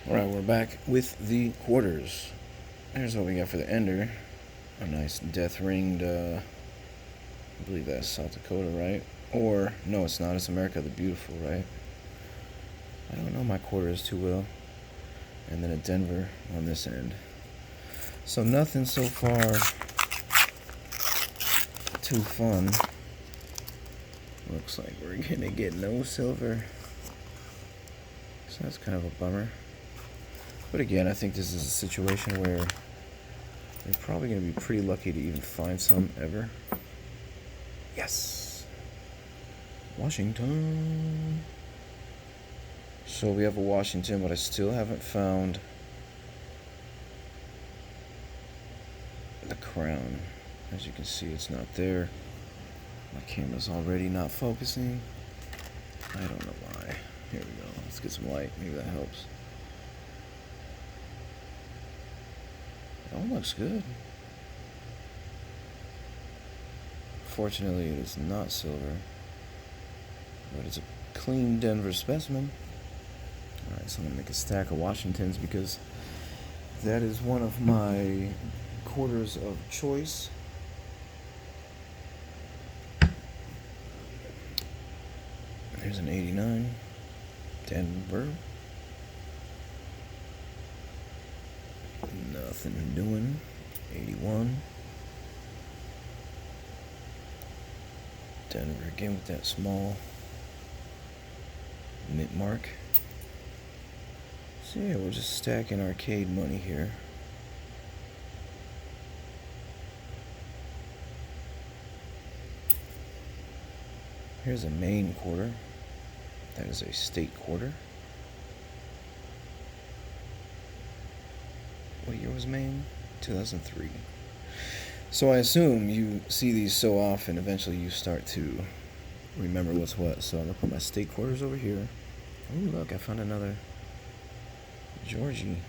Alright, we're back with the quarters. Here's what we got for the ender. A nice death ringed, I believe that's South Dakota, right? Or, no, it's not. It's America the Beautiful, right? I don't know my quarters too well. And then a Denver on this end. So nothing so far too fun. Looks like we're gonna get no silver. So that's kind of a bummer. But again, I think this is a situation where you're probably going to be pretty lucky to even find some ever. Yes! Washington. So we have a Washington, but I still haven't found the crown. As you can see, it's not there. My camera's already not focusing. I don't know why. Here we go. Let's get some light. Maybe that helps. It all looks good. Fortunately, it is not silver, but it's a clean Denver specimen. Alright, so I'm going to make a stack of Washingtons because that is one of my quarters of choice. There's an 89. Denver. Nothing doing. 81. Denver again with that small mint mark. So yeah, we're just stacking arcade money here. Here's a Maine quarter. That is a state quarter. What year was Maine? 2003. So I assume you see these so often, eventually you start to remember what's what. So I'm going to put my state quarters over here. Oh, look, I found another Georgie.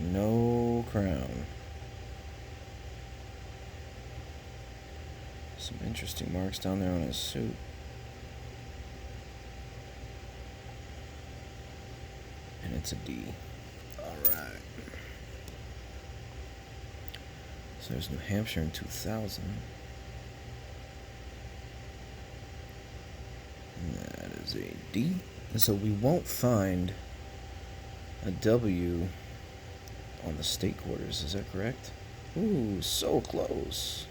No crown. Some interesting marks down there on his suit. And it's a D. Alright. So there's New Hampshire in 2000. And that is a D. And so we won't find a W on the state quarters, is that correct? Ooh, so close.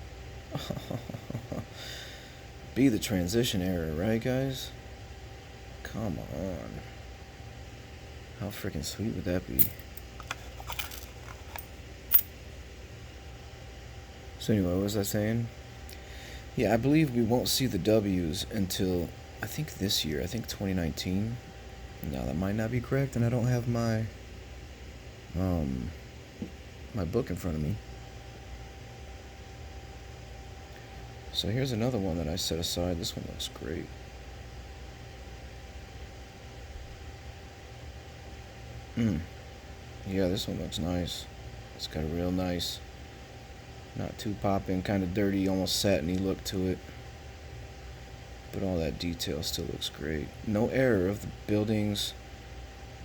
Be the transition error, right, guys? Come on. How freaking sweet would that be? So anyway, what was I saying? Yeah, I believe we won't see the W's until, I think this year. I think 2019. Now, that might not be correct, and I don't have my book in front of me. So here's another one that I set aside. This one looks great. Yeah, this one looks nice. It's got a real nice, not too popping, kind of dirty, almost satiny look to it. But all that detail still looks great. No error of the buildings,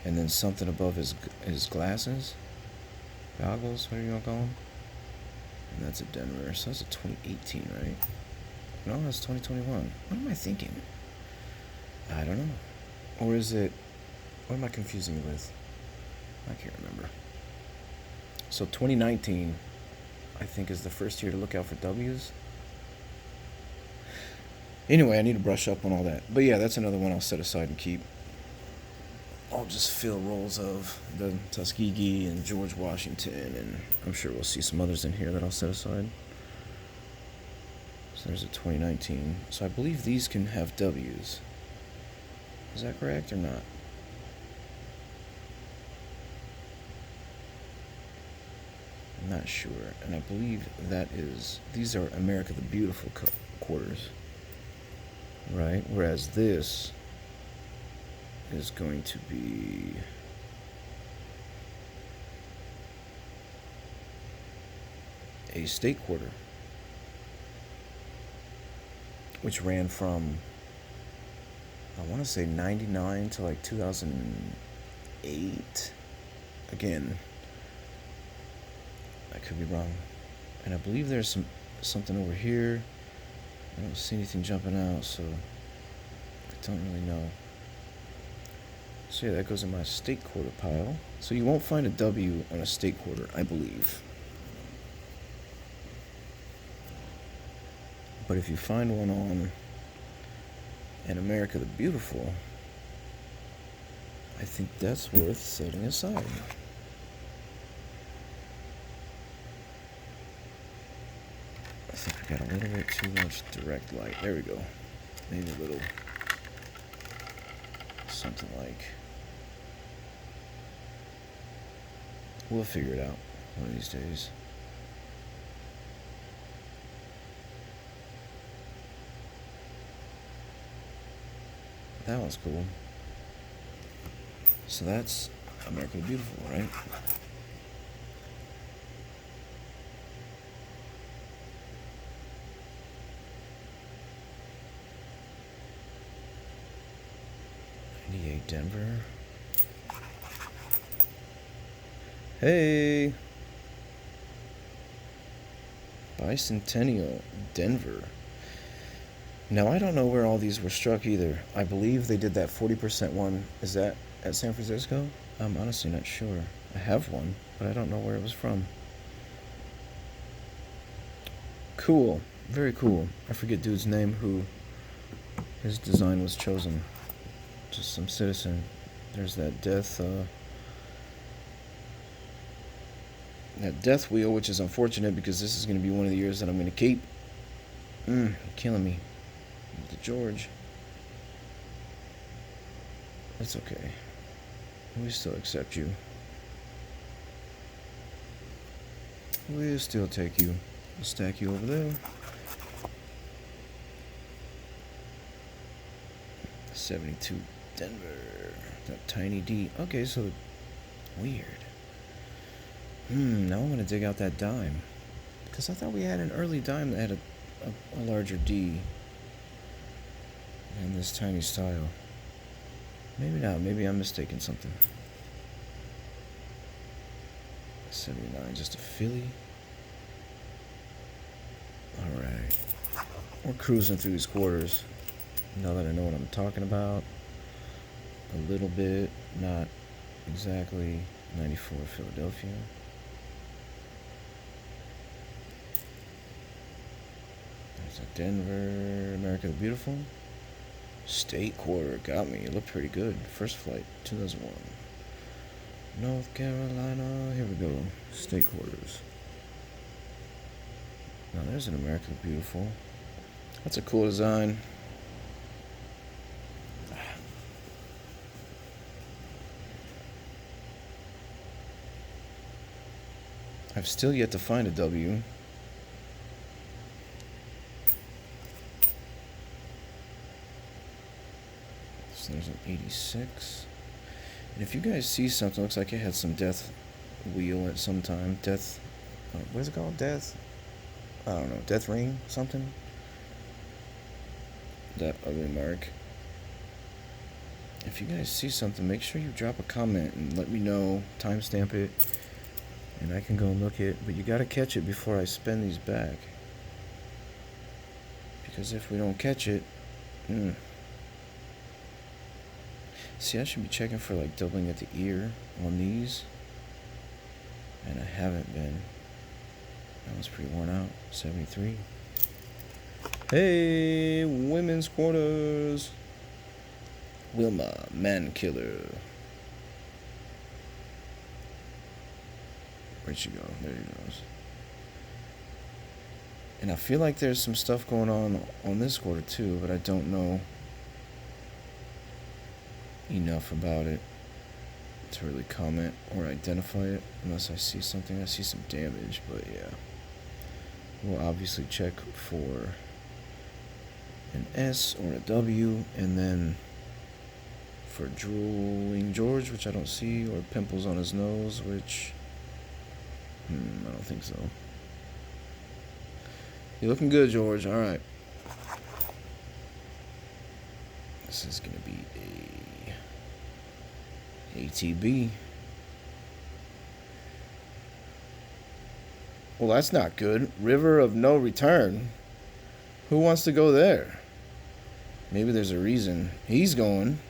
and then something above his glasses, goggles. What are you gonna call them? And that's a Denver. So that's a 2018, right? No, that's 2021. What am I thinking? I don't know. Or is it? What am I confusing it with? I can't remember. So 2019, I think, is the first year to look out for W's. Anyway, I need to brush up on all that. But yeah, that's another one I'll set aside and keep. I'll just fill rolls of the Tuskegee and George Washington, and I'm sure we'll see some others in here that I'll set aside. So there's a 2019. So I believe these can have W's. Is that correct or not? I'm not sure. And I believe these are America the Beautiful quarters. Right? Whereas this is going to be a state quarter, which ran from I want to say 99 to like 2008. Again, I could be wrong. And I believe there's something over here. I don't see anything jumping out, so I don't really know. So yeah, that goes in my state quarter pile. So you won't find a W on a state quarter, I believe. But if you find one on an America the Beautiful, I think that's worth setting aside. I think I got a little bit too much direct light. There we go. Maybe a little something like. We'll figure it out one of these days. That one's cool. So that's America the Beautiful, right? Denver. Hey! Bicentennial, Denver. Now, I don't know where all these were struck either. I believe they did that 40% one. Is that at San Francisco? I'm honestly not sure. I have one, but I don't know where it was from. Cool. Very cool. I forget dude's name who his design was chosen. Just some citizen. There's that death wheel, which is unfortunate because this is going to be one of the years that I'm going to keep. Killing me. The George. That's okay. We still accept you. We'll still take you. We'll stack you over there. 72 Denver. That tiny D. Okay, so weird. Now I'm gonna dig out that dime. Because I thought we had an early dime that had a larger D than this tiny style. Maybe not. Maybe I'm mistaken something. 79, just a Philly. Alright. We're cruising through these quarters. Now that I know what I'm talking about. A little bit, not exactly. 94 Philadelphia. There's a Denver, America the Beautiful. State quarter, got me. It looked pretty good. First flight, 2001. North Carolina, here we go. State quarters. Now there's an America the Beautiful. That's a cool design. I've still yet to find a W. So there's an 86. And if you guys see something, looks like it had some death wheel at some time. Death, what is it called? Death? I don't know. Death ring? Something? That ugly mark. If you guys see something, make sure you drop a comment and let me know. Timestamp it. And I can go and look it, but you gotta catch it before I spend these back. Because if we don't catch it, See, I should be checking for like doubling at the ear on these. And I haven't been. That was pretty worn out. 73. Hey, women's quarters. Wilma, man killer. Where'd she go? There she goes. And I feel like there's some stuff going on this quarter too, but I don't know enough about it to really comment or identify it unless I see something. I see some damage, but yeah. We'll obviously check for an S or a W, and then for drooling George, which I don't see, or pimples on his nose, which I don't think so. You're looking good, George. All right. This is gonna be a ATB. Well, that's not good. River of no return. Who wants to go there? Maybe there's a reason he's going.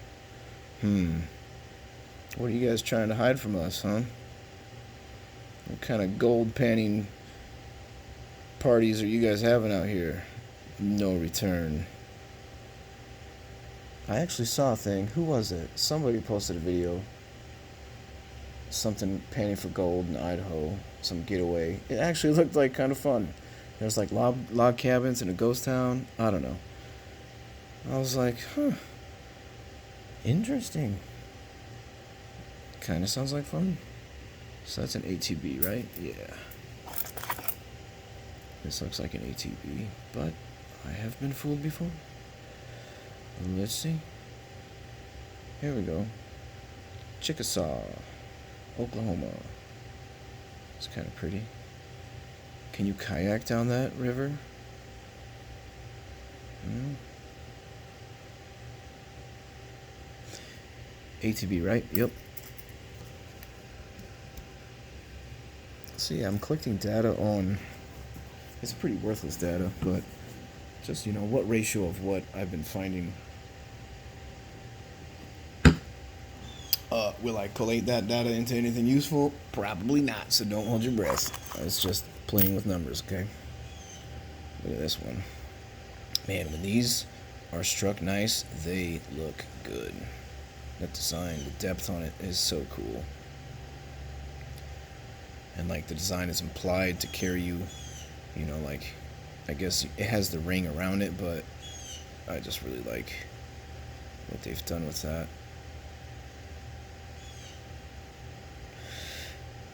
What are you guys trying to hide from us, huh? What kind of gold panning parties are you guys having out here? No return. I actually saw a thing. Who was it? Somebody posted a video. Something panning for gold in Idaho. Some getaway. It actually looked like kind of fun. There's like log cabins in a ghost town. I don't know. I was like, huh. Interesting. Kind of sounds like fun. So that's an ATB, right? Yeah. This looks like an ATB, but I have been fooled before. Let's see. Here we go. Chickasaw, Oklahoma. It's kind of pretty. Can you kayak down that river? ATB, right? Yep. See, I'm collecting data on... It's pretty worthless data, but just, what ratio of what I've been finding. Will I collate that data into anything useful? Probably not, so don't hold your breath. It's just playing with numbers, okay? Look at this one. Man, when these are struck nice, they look good. That design, the depth on it is so cool. And like the design is implied to carry you, I guess it has the ring around it, but I just really like what they've done with that.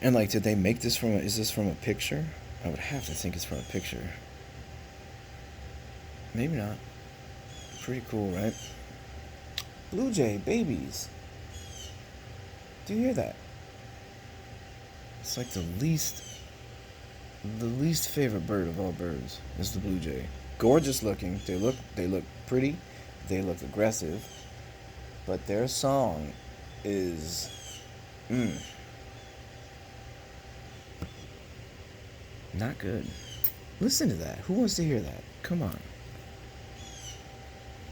And like, did they make this is this from a picture? I would have to think it's from a picture. Maybe not. Pretty cool, right? Blue jay babies. Do you hear that? It's like the least favorite bird of all birds is the blue jay. Gorgeous looking. They look pretty. They look aggressive. But their song is not good. Listen to that. Who wants to hear that? Come on.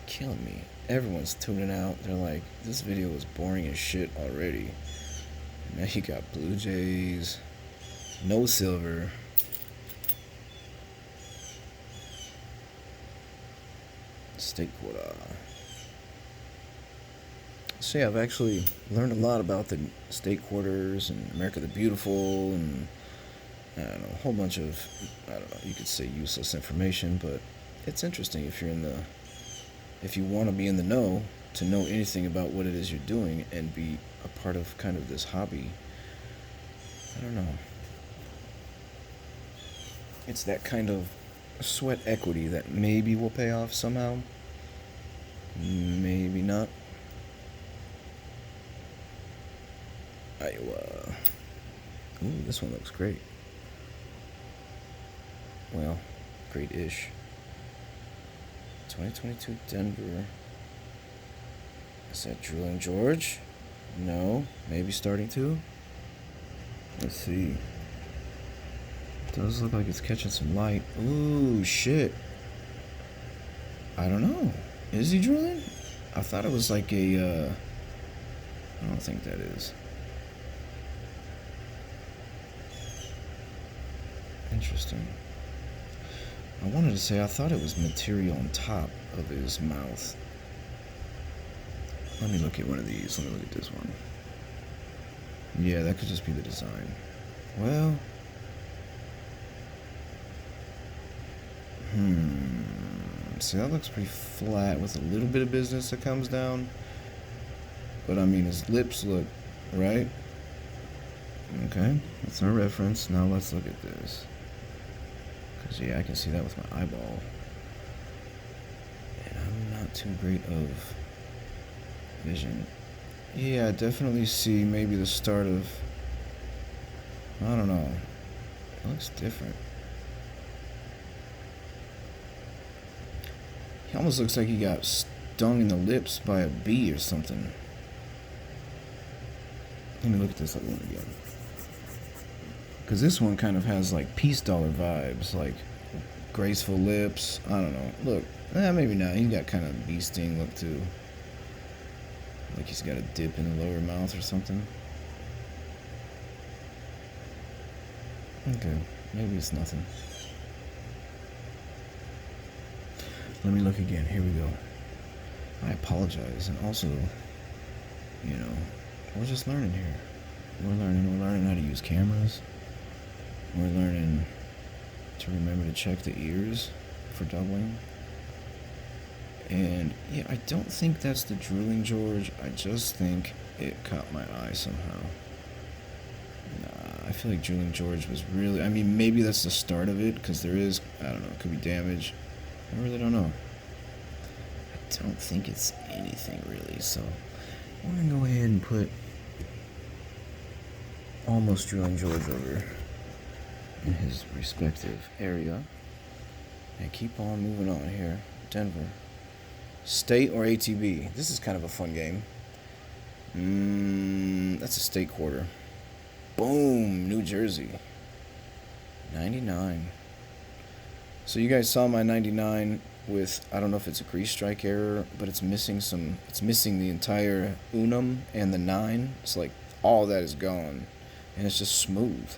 Killing me. Everyone's tuning out. They're like, this video was boring as shit already. Now you got blue jays, no silver. State quota. So yeah, I've actually learned a lot about the state quarters and America the Beautiful, and I don't know, a whole bunch of, you could say useless information, but it's interesting if you want to be in the know, to know anything about what it is you're doing and be a part of kind of this hobby. I don't know. It's that kind of sweat equity that maybe will pay off somehow. Maybe not. Iowa. Ooh, this one looks great. Well, great-ish. 2022 Denver. Is that Drilling George? No. Maybe starting to? Let's see. It does look like it's catching some light. Ooh, shit. I don't know. Is he drilling? I thought it was like a, I don't think that is. Interesting. I wanted to say I thought it was material on top of his mouth. Let me look at one of these. Let me look at this one. Yeah, that could just be the design. Well. See, that looks pretty flat with a little bit of business that comes down. But I mean, his lips look right. Okay, that's our reference. Now let's look at this. Because, yeah, I can see that with my eyeball. And I'm not too great of vision. Yeah, I definitely see maybe the start of, I don't know. It looks different. He almost looks like he got dung in the lips by a bee or something. Let me look at this other one again. Because this one kind of has like Peace Dollar vibes, like graceful lips. I don't know. Look, maybe not. He got kind of bee sting look too. Like he's got a dip in the lower mouth or something. Okay, maybe it's nothing. Let me look again. Here we go. I apologize. And also, you know, we're just learning here. We're learning how to use cameras. We're learning to remember to check the ears for doubling. And yeah, I don't think that's the Drooling George. I just think it caught my eye somehow. Nah, I feel like Drooling George was really, I mean, maybe that's the start of it, because there is, I don't know, it could be damage. I really don't know. I don't think it's anything really, so I'm going to go ahead and put almost Drooling George over in his respective area. And keep on moving on here. Denver. State or ATB? This is kind of a fun game. That's a state quarter. Boom, New Jersey. 99. So you guys saw my 99 with, I don't know if it's a grease strike error, but it's missing the entire unum and the 9. It's like all that is gone, and it's just smooth.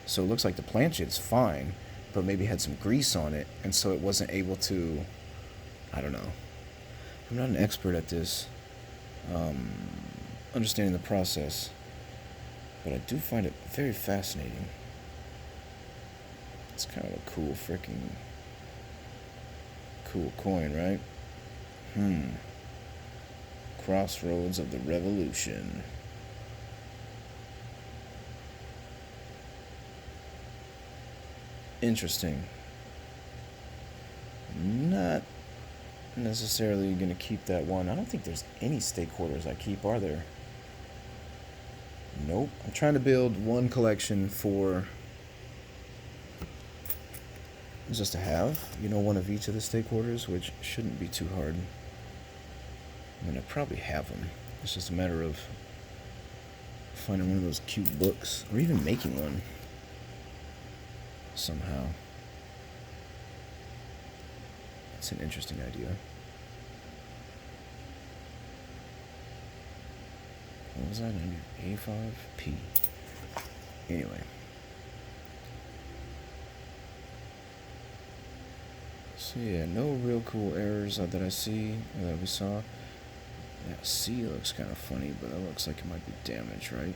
So it looks like the planchette fine, but maybe had some grease on it, and so it wasn't able to, I don't know. I'm not an expert at this, understanding the process, but I do find it very fascinating. It's kind of a cool coin, right? Crossroads of the Revolution. Interesting. Not necessarily going to keep that one. I don't think there's any state quarters I keep, are there? Nope. I'm trying to build one collection for just to have, one of each of the state quarters, which shouldn't be too hard. I mean, I probably have them. It's just a matter of finding one of those cute books, or even making one somehow. It's an interesting idea. What was that? A5P. Anyway. So yeah, no real cool errors that I see, that we saw. That C looks kind of funny, but that looks like it might be damaged, right?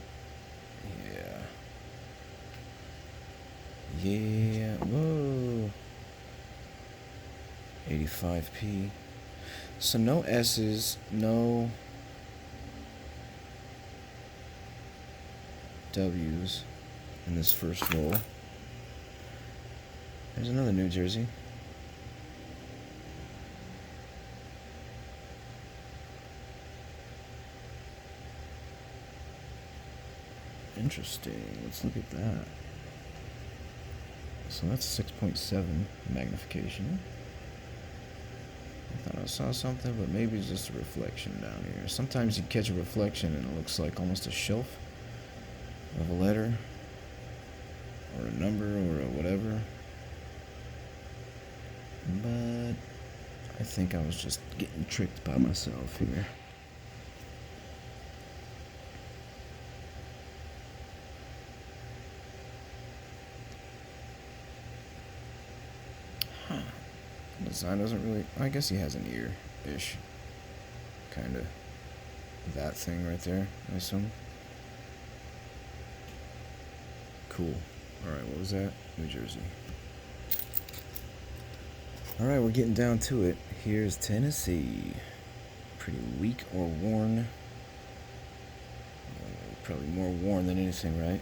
Yeah, whoa. 85p. So no S's, no W's in this first roll. There's another New Jersey. Interesting. Let's look at that. So that's 6.7 magnification. I thought I saw something, but maybe it's just a reflection down here. Sometimes you catch a reflection and it looks like almost a shelf of a letter or a number or a whatever. But I think I was just getting tricked by myself here. Design doesn't really, I guess he has an ear-ish kind of that thing right there, I assume. Cool. Alright, what was that? New Jersey. Alright, we're getting down to it. Here's Tennessee. Pretty weak or worn. Probably more worn than anything, right?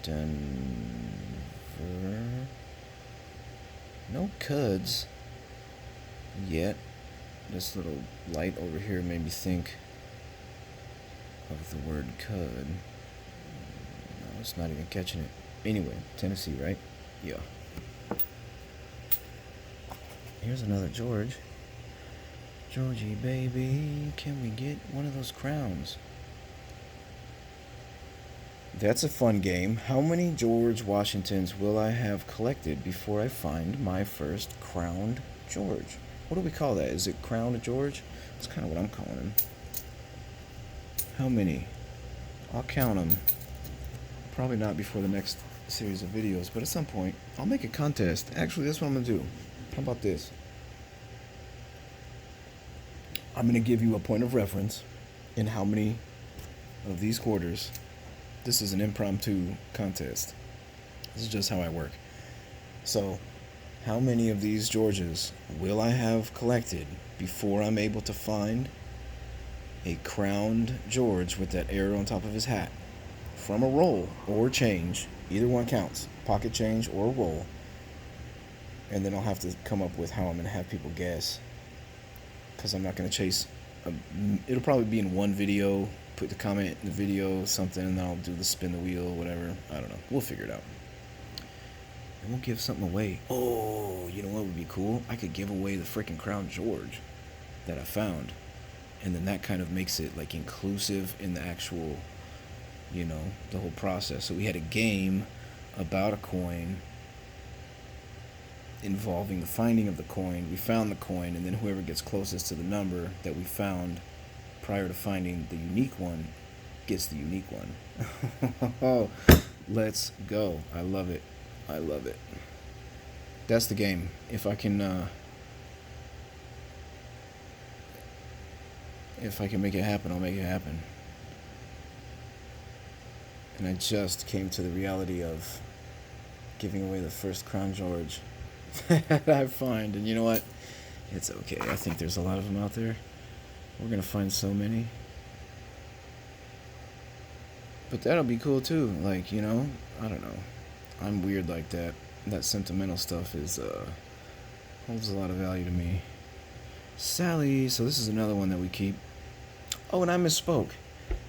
Denver. No cuds yet. This little light over here made me think of the word cud. No, it's not even catching it. Anyway, Tennessee, right? Yeah. Here's another George. Georgie, baby, can we get one of those crowns? That's a fun game. How many George Washingtons will I have collected before I find my first crowned George? What do we call that? Is it crowned George? That's kind of what I'm calling him. How many? I'll count them. Probably not before the next series of videos, but at some point, I'll make a contest. Actually, that's what I'm going to do. How about this? I'm going to give you a point of reference in how many of these quarters. This is an impromptu contest. This is just how I work. So, how many of these Georges will I have collected before I'm able to find a crowned George with that arrow on top of his hat from a roll or change? Either one counts. Pocket change or roll. And then I'll have to come up with how I'm going to have people guess. Because I'm not going to chase. It'll probably be in one video. Put the comment in the video, something, and then I'll do the spin the wheel, whatever. I don't know. We'll figure it out. And we'll give something away. Oh, you know what would be cool? I could give away the freaking Crown George that I found. And then that kind of makes it like inclusive in the actual, you know, the whole process. So we had a game about a coin involving the finding of the coin. We found the coin, and then whoever gets closest to the number that we found prior to finding the unique one gets the unique one. Oh, let's go. I love it. I love it. That's the game. If I can make it happen, I'll make it happen. And I just came to the reality of giving away the first Crown George that I find. And you know what? It's okay. I think there's a lot of them out there. We're going to find so many. But that'll be cool too. Like, you know, I don't know. I'm weird like that. That sentimental stuff is holds a lot of value to me. Sally. So this is another one that we keep. Oh, and I misspoke.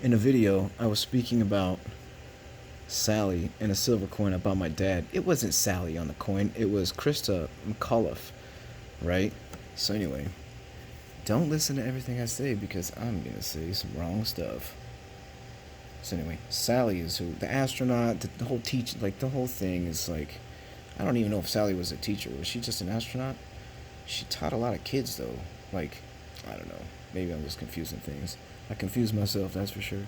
In a video, I was speaking about Sally and a silver coin I bought my dad. It wasn't Sally on the coin. It was Krista McAuliffe, right? So anyway, don't listen to everything I say because I'm going to say some wrong stuff. So anyway, Sally is who? The astronaut, the whole teach, like the whole thing is like, I don't even know if Sally was a teacher. Was she just an astronaut? She taught a lot of kids though. Like, I don't know. Maybe I'm just confusing things. I confuse myself, that's for sure.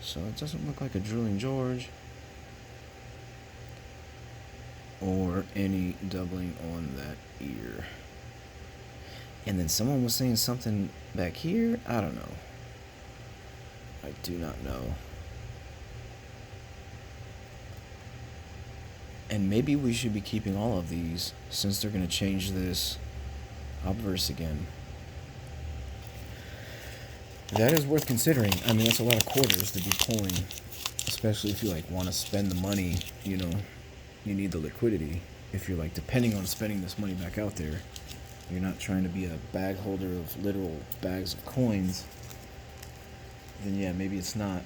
So it doesn't look like a Drilling George. Or any doubling on that ear. And then someone was saying something back here. I don't know. I do not know. And maybe we should be keeping all of these since they're going to change this obverse again. That is worth considering. I mean, that's a lot of quarters to be pulling, especially if you like want to spend the money. You know, you need the liquidity. If you're like depending on spending this money back out there, you're not trying to be a bag holder of literal bags of coins. Then yeah, maybe it's not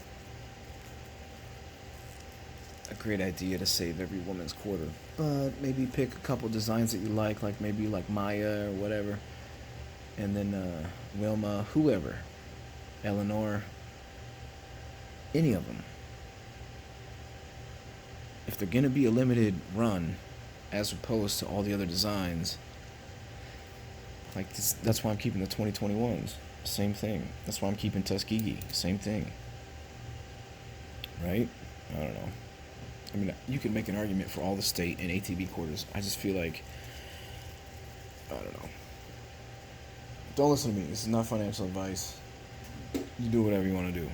a great idea to save every woman's quarter. But maybe pick a couple designs that you like maybe you like Maya or whatever, and then Wilma, whoever. Eleanor, any of them. If they're going to be a limited run, as opposed to all the other designs, like this, that's why I'm keeping the 2021s. Same thing. That's why I'm keeping Tuskegee. Same thing. Right? I don't know. I mean, you could make an argument for all the state and ATB quarters. I just feel like, I don't know. Don't listen to me. This is not financial advice. You do whatever you want to do.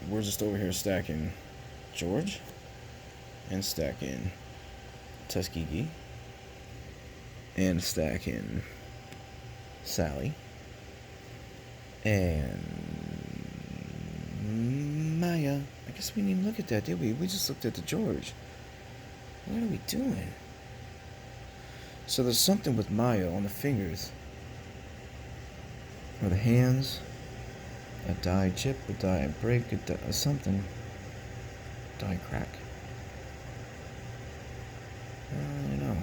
We're just over here stacking George and stacking Tuskegee and stacking Sally and Maya. I guess we didn't even look at that, did we? We just looked at the George. What are we doing? So there's something with Maya on the fingers or the hands. A die chip, a die break, a something. Die crack. I don't know.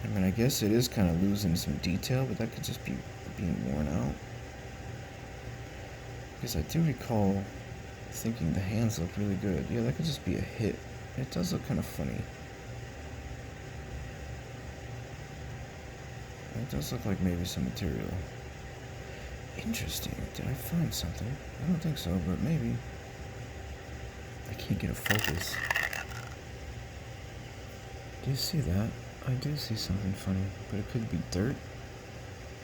I mean, I guess it is kind of losing some detail, but that could just be being worn out. Because I do recall thinking the hands look really good. Yeah, that could just be a hit. It does look kind of funny. It does look like maybe some material. Interesting. Did I find something? I don't think so, but maybe. I can't get a focus. Do you see that? I do see something funny, but it could be dirt.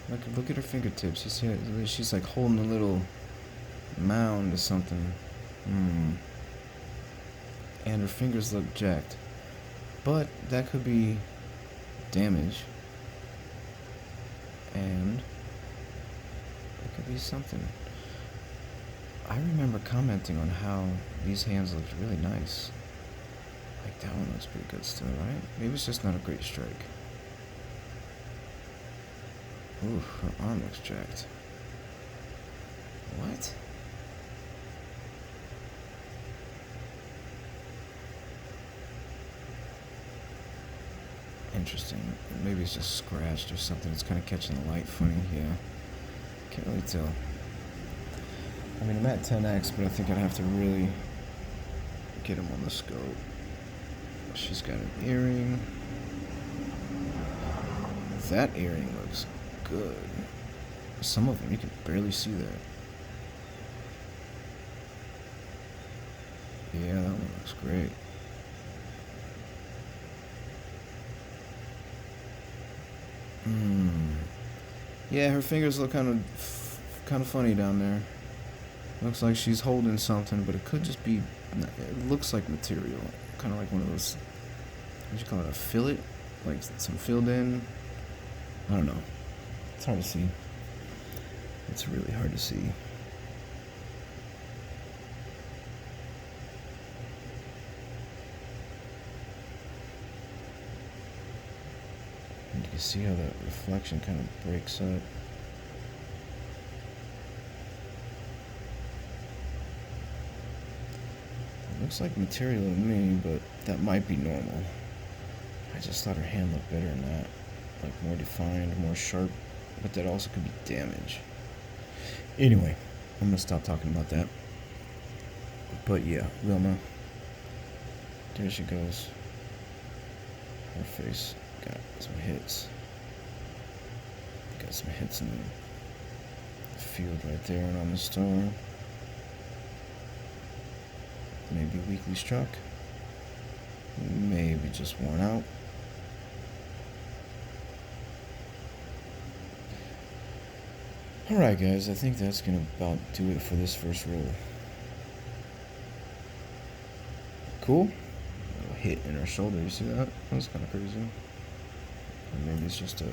Like, look at her fingertips. You see it? She's like holding a little mound or something. And her fingers look jacked. But that could be damage. And it could be something. I remember commenting on how these hands looked really nice. Like, that one looks pretty good still, right? Maybe it's just not a great strike. Ooh, her arm looks jacked. What? Interesting. Maybe it's just scratched or something. It's kind of catching the light funny. Yeah. Can't really tell. I mean, I'm at 10x, but I think I'd have to really get him on the scope. She's got an earring. That earring looks good. Some of them, you can barely see that. Yeah, that one looks great. Yeah, her fingers look kind of funny down there. Looks like she's holding something, but it could just be. It looks like material, kind of like one of those. What do you call it? A fillet, like some filled in. I don't know. It's hard to see. It's really hard to see. And you can see how that reflection kind of breaks up. It looks like material to me, but that might be normal. I just thought her hand looked better than that. Like more defined, more sharp, but that also could be damage. Anyway, I'm gonna stop talking about that. But yeah, Wilma. There she goes. Her face got some hits. Got some hits in the field right there and on the stone. Maybe weakly struck. Maybe just worn out. Alright guys, I think that's gonna about do it for this first roll. Cool. A little hit in her shoulder, you see that? That was kind of crazy. Or maybe it's just a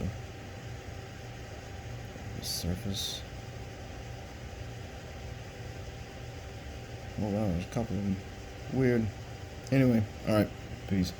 surface. Oh wow, there's a couple of them. Weird. Anyway, alright. Peace.